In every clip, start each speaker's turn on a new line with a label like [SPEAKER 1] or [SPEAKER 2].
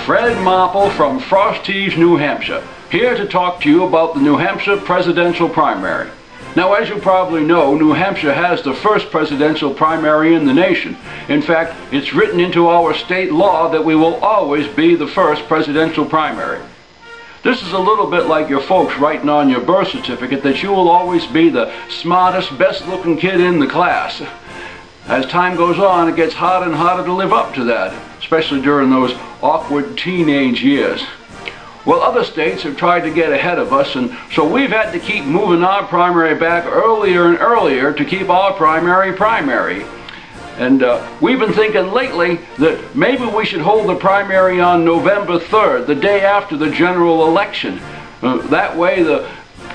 [SPEAKER 1] Fred Marple from Frosties, New Hampshire, here to talk to you about the New Hampshire presidential primary. Now, as you probably know, New Hampshire has the first presidential primary in the nation. In fact, it's written into our state law that we will always be the first presidential primary. This is a little bit like your folks writing on your birth certificate that you will always be the smartest, best-looking kid in the class. As time goes on, it gets harder and harder to live up to that, especially during those awkward teenage years. Well, other states have tried to get ahead of us, and so we've had to keep moving our primary back earlier and earlier to keep our primary primary. And we've been thinking lately that maybe we should hold the primary on November 3rd, the day after the general election. That way the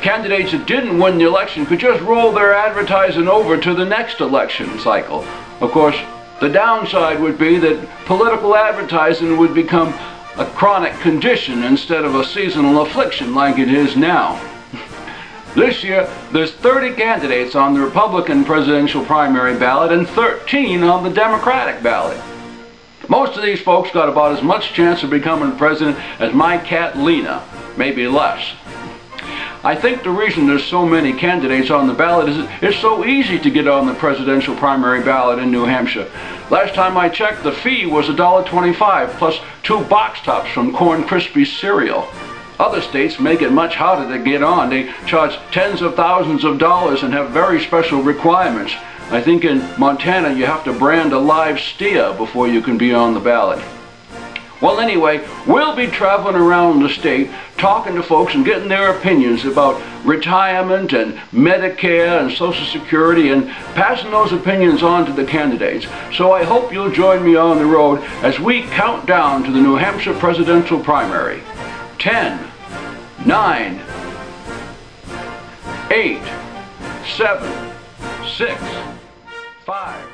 [SPEAKER 1] candidates that didn't win the election could just roll their advertising over to the next election cycle. Of course, the downside would be that political advertising would become a chronic condition instead of a seasonal affliction like it is now. This year, there's 30 candidates on the Republican presidential primary ballot and 13 on the Democratic ballot. Most of these folks got about as much chance of becoming president as my cat Lena, maybe less. I think the reason there's so many candidates on the ballot is it's so easy to get on the presidential primary ballot in New Hampshire. Last time I checked, the fee was $1.25 plus 2 box tops from Corn Krispies cereal. Other states make it much harder to get on. They charge tens of thousands of dollars and have very special requirements. I think in Montana you have to brand a live steer before you can be on the ballot. Well, anyway, we'll be traveling around the state talking to folks and getting their opinions about retirement and Medicare and Social Security and passing those opinions on to the candidates. So I hope you'll join me on the road as we count down to the New Hampshire presidential primary. 10, 9, 8, 7, 6, 5,